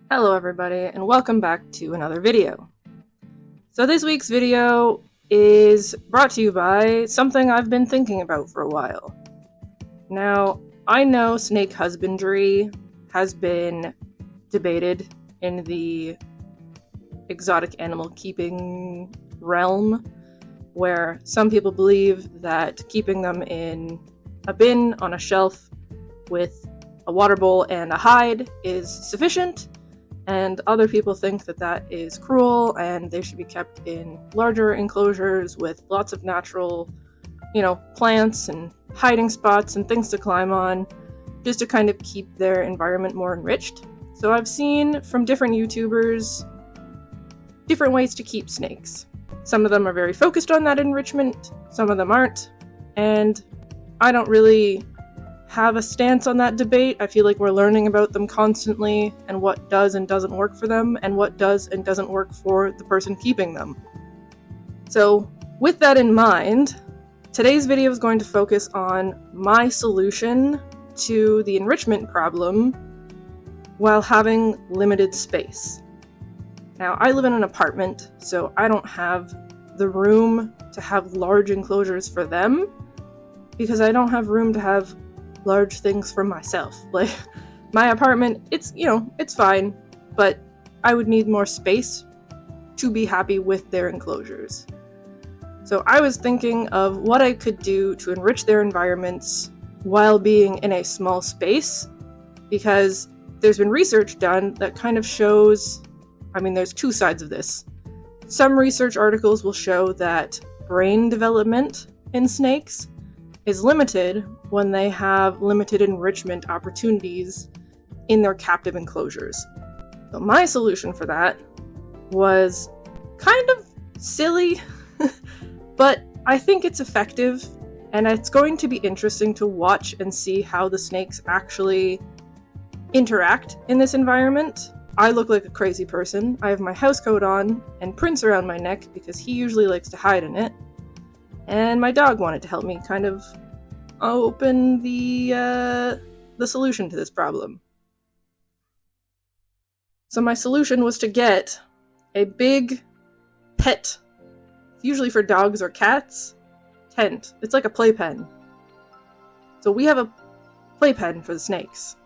Hello everybody, and welcome back to another video. So this week's video is brought to you by something I've been thinking about for a while. Now, I know snake husbandry has been debated in the exotic animal keeping realm, where some people believe that keeping them in a bin on a shelf with a water bowl and a hide is sufficient, and other people think that that is cruel and they should be kept in larger enclosures with lots of natural, plants and hiding spots and things to climb on, just to kind of keep their environment more enriched. So I've seen from different YouTubers different ways to keep snakes. Some of them are very focused on that enrichment, some of them aren't, and I don't really have a stance on that debate. I feel like we're learning about them constantly and what does and doesn't work for them and what does and doesn't work for the person keeping them. So with that in mind, today's video is going to focus on my solution to the enrichment problem while having limited space. Now, I live in an apartment, so I don't have the room to have large enclosures for them because I don't have room to have large things for myself. Like, my apartment, it's fine, but I would need more space to be happy with their enclosures. So I was thinking of what I could do to enrich their environments while being in a small space, because there's been research done that kind of shows, there's two sides of this. Some research articles will show that brain development in snakes is limited when they have limited enrichment opportunities in their captive enclosures. So my solution for that was kind of silly, but I think it's effective, and it's going to be interesting to watch and see how the snakes actually interact in this environment. I look like a crazy person. I have my house coat on and Prince around my neck because he usually likes to hide in it. And my dog wanted to help me kind of open the solution to this problem. So my solution was to get a big pet, usually for dogs or cats, tent. It's like a playpen. So we have a playpen for the snakes.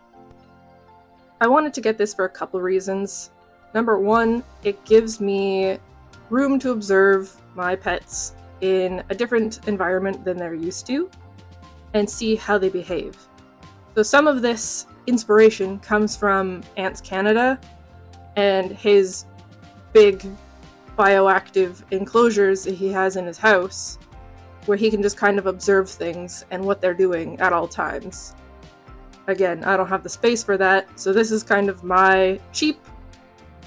I wanted to get this for a couple reasons. Number one, it gives me room to observe my pets in a different environment than they're used to and see how they behave. So some of this inspiration comes from Ants Canada and his big bioactive enclosures that he has in his house, where he can just kind of observe things and what they're doing at all times. Again, I don't have the space for that, so this is kind of my cheap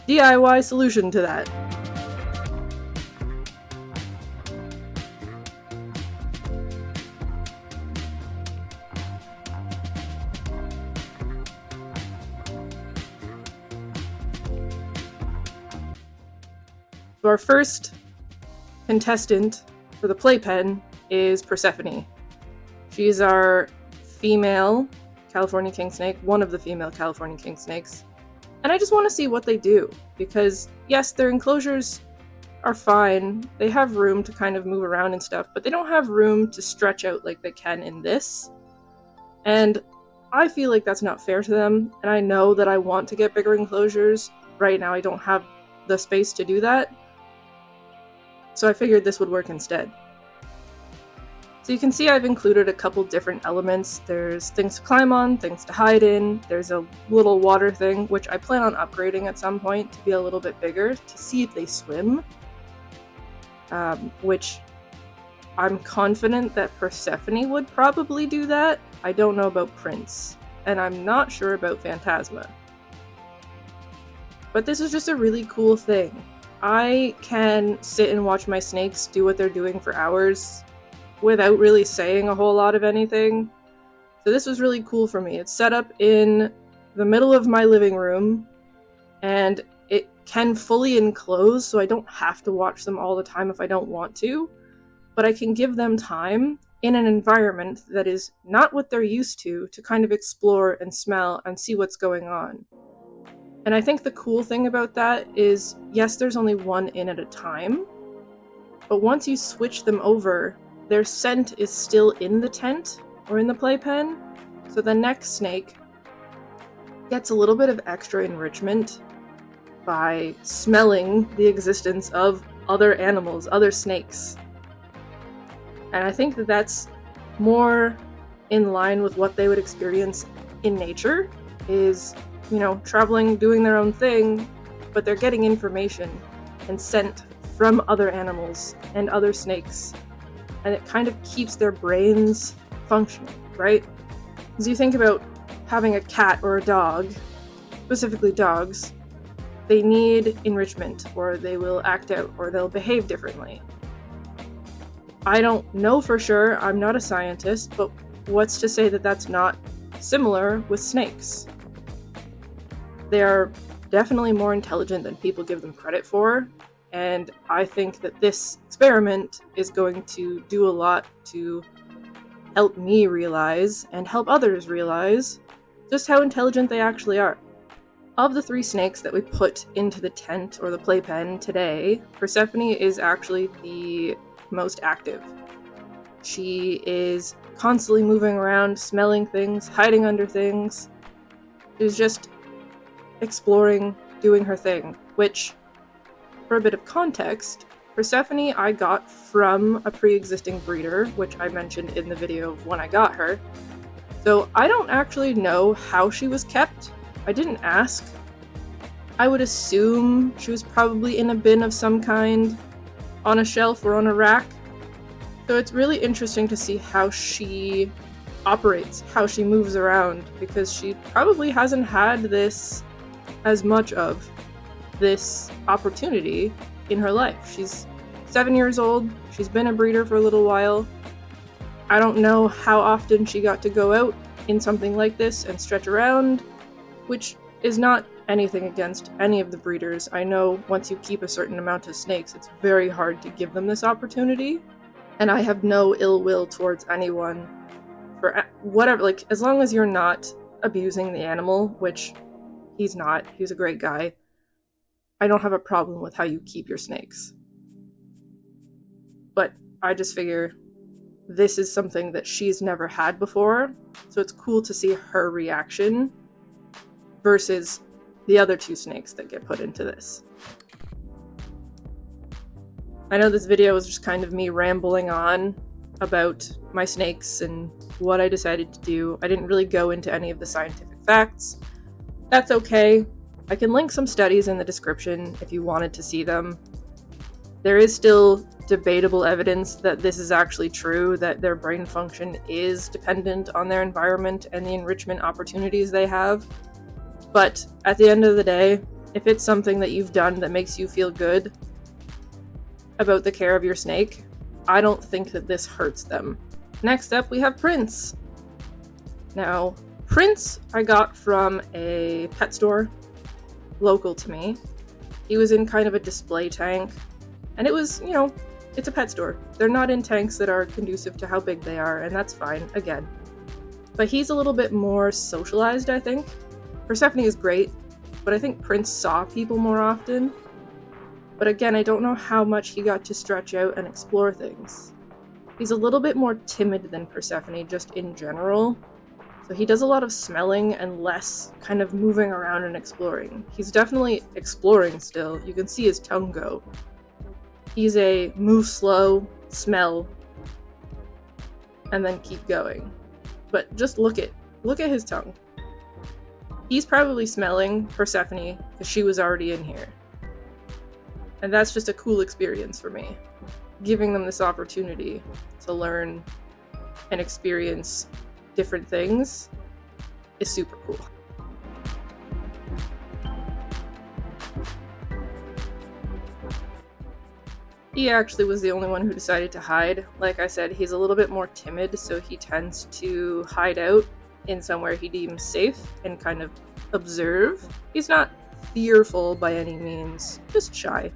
DIY solution to that. So our first contestant for the playpen is Pphanie. She's our female California king snake, one of the female California king snakes. And I just want to see what they do, because yes, their enclosures are fine. They have room to kind of move around and stuff, but they don't have room to stretch out like they can in this. And I feel like that's not fair to them, and I know that I want to get bigger enclosures. Right now I don't have the space to do that. So I figured this would work instead. So you can see I've included a couple different elements. There's things to climb on, things to hide in. There's a little water thing, which I plan on upgrading at some point to be a little bit bigger to see if they swim. Which I'm confident that Pphanie would probably do that. I don't know about Prince, and I'm not sure about Phantasma. But this is just a really cool thing. I can sit and watch my snakes do what they're doing for hours without really saying a whole lot of anything. So this was really cool for me. It's set up in the middle of my living room, and it can fully enclose, so I don't have to watch them all the time if I don't want to, but I can give them time in an environment that is not what they're used to kind of explore and smell and see what's going on. And I think the cool thing about that is, yes, there's only one in at a time, but once you switch them over, their scent is still in the tent or in the playpen, so the next snake gets a little bit of extra enrichment by smelling the existence of other animals, other snakes. And I think that that's more in line with what they would experience in nature, is, traveling, doing their own thing, but they're getting information and scent from other animals and other snakes. And it kind of keeps their brains functioning, right? As you think about having a cat or a dog, specifically dogs, they need enrichment, or they will act out, or they'll behave differently. I don't know for sure, I'm not a scientist, but what's to say that that's not similar with snakes? They are definitely more intelligent than people give them credit for, and I think that this experiment is going to do a lot to help me realize, and help others realize, just how intelligent they actually are. Of the 3 snakes that we put into the tent or the playpen today, Pphanie is actually the most active. She is constantly moving around, smelling things, hiding under things. She's just exploring, doing her thing, which, for a bit of context, Pphanie I got from a pre-existing breeder, which I mentioned in the video of when I got her. So I don't actually know how she was kept. I didn't ask. I would assume she was probably in a bin of some kind, on a shelf or on a rack. So it's really interesting to see how she operates, how she moves around, because she probably hasn't had this as much of this opportunity in her life. She's 7 years old, she's been a breeder for a little while. I don't know how often she got to go out in something like this and stretch around, which is not anything against any of the breeders. I know once you keep a certain amount of snakes, it's very hard to give them this opportunity, and I have no ill will towards anyone for whatever, as long as you're not abusing the animal, which he's not, he's a great guy, I don't have a problem with how you keep your snakes. But I just figure this is something that she's never had before, so it's cool to see her reaction versus the other 2 snakes that get put into this. I know this video was just kind of me rambling on about my snakes and what I decided to do. I didn't really go into any of the scientific facts. That's okay. I can link some studies in the description if you wanted to see them. There is still debatable evidence that this is actually true, that their brain function is dependent on their environment and the enrichment opportunities they have. But at the end of the day, if it's something that you've done that makes you feel good about the care of your snake, I don't think that this hurts them. Next up, we have Prince. Now, Prince I got from a pet store local to me. He was in kind of a display tank, and it was, it's a pet store. They're not in tanks that are conducive to how big they are, and that's fine, again. But he's a little bit more socialized, I think. Pphanie is great, but I think Prince saw people more often. But again, I don't know how much he got to stretch out and explore things. He's a little bit more timid than Pphanie, just in general. So he does a lot of smelling and less kind of moving around and exploring. He's definitely exploring still. You can see his tongue go. He's a move slow, smell, and then keep going. But just look at his tongue. He's probably smelling Pphanie because she was already in here. And that's just a cool experience for me. Giving them this opportunity to learn and experience different things is super cool. He actually was the only one who decided to hide. Like I said, he's a little bit more timid, so he tends to hide out in somewhere he deems safe and kind of observe. He's not fearful by any means, just shy.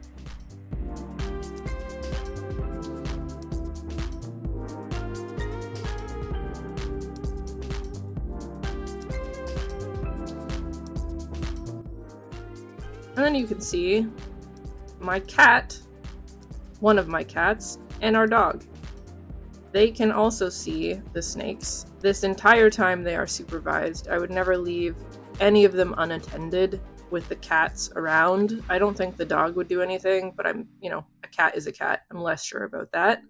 And then you can see my cat, one of my cats, and our dog. They can also see the snakes. This entire time they are supervised. I would never leave any of them unattended with the cats around. I don't think the dog would do anything, but a cat is a cat. I'm less sure about that.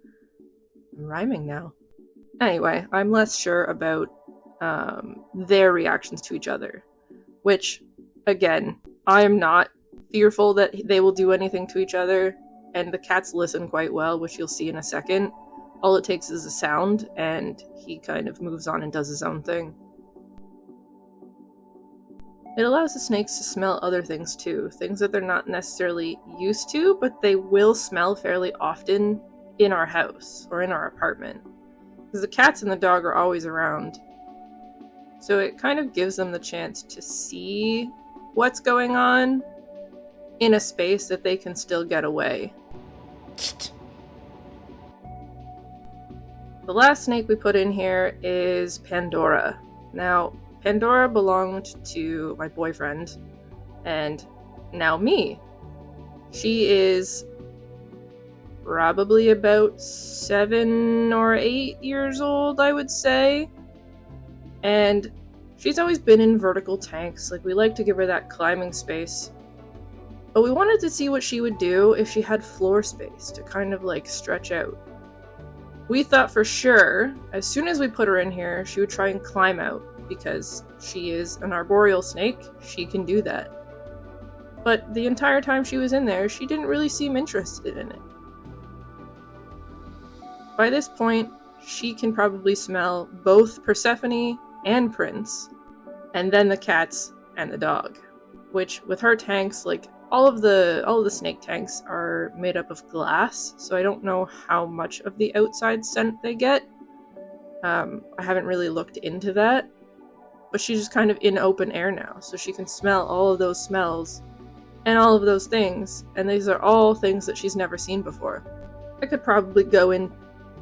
I'm rhyming now. Anyway, I'm less sure about their reactions to each other, which, again, I am not fearful that they will do anything to each other, and the cats listen quite well, which you'll see in a second. All it takes is a sound, and he kind of moves on and does his own thing. It allows the snakes to smell other things too, things that they're not necessarily used to, but they will smell fairly often in our house or in our apartment. Because the cats and the dog are always around. So it kind of gives them the chance to see what's going on in a space that they can still get away. The last snake we put in here is Pandora. Now, Pandora belonged to my boyfriend, and now me. She is probably about 7 or 8 years old, I would say. And she's always been in vertical tanks. Like, we like to give her that climbing space. But we wanted to see what she would do if she had floor space to kind of like stretch out. We thought for sure, as soon as we put her in here, she would try and climb out, because she is an arboreal snake, she can do that. But the entire time she was in there, she didn't really seem interested in it. By this point, she can probably smell both Pphanie and Prince, and then the cats and the dog. Which, with her tanks, like, all of the snake tanks are made up of glass, so I don't know how much of the outside scent they get. I haven't really looked into that. But she's just kind of in open air now, so she can smell all of those smells and all of those things, and these are all things that she's never seen before. I could probably go in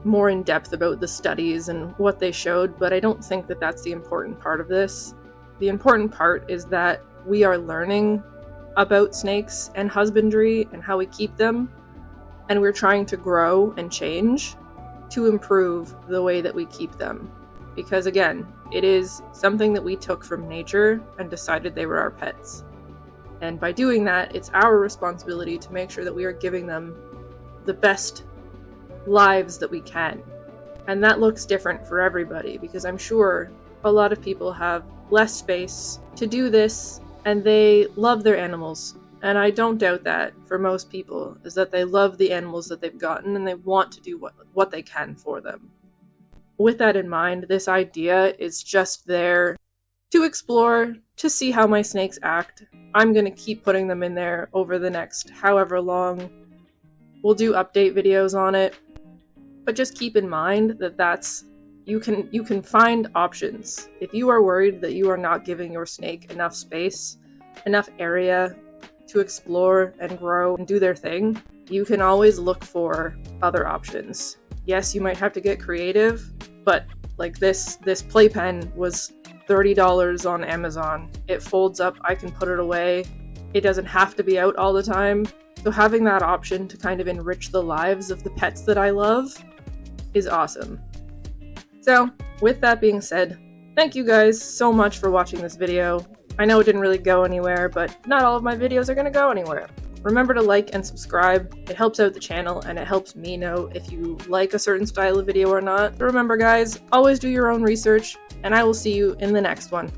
more in depth about the studies and what they showed, but I don't think that that's the important part of this. The important part is that we are learning about snakes and husbandry and how we keep them, and we're trying to grow and change to improve the way that we keep them. Because again, it is something that we took from nature and decided they were our pets. And by doing that, it's our responsibility to make sure that we are giving them the best lives that we can. And that looks different for everybody, because I'm sure a lot of people have less space to do this, and they love their animals. And I don't doubt that for most people, is that they love the animals that they've gotten and they want to do what they can for them. With that in mind, this idea is just there to explore, to see how my snakes act. I'm going to keep putting them in there over the next however long. We'll do update videos on it. But just keep in mind that you can find options. If you are worried that you are not giving your snake enough space, enough area to explore and grow and do their thing, you can always look for other options. Yes, you might have to get creative, but like this playpen was $30 on Amazon. It folds up, I can put it away. It doesn't have to be out all the time. So having that option to kind of enrich the lives of the pets that I love is awesome. So, with that being said, thank you guys so much for watching this video. I know it didn't really go anywhere, but not all of my videos are going to go anywhere. Remember to like and subscribe. It helps out the channel, and it helps me know if you like a certain style of video or not. But remember guys, always do your own research, and I will see you in the next one.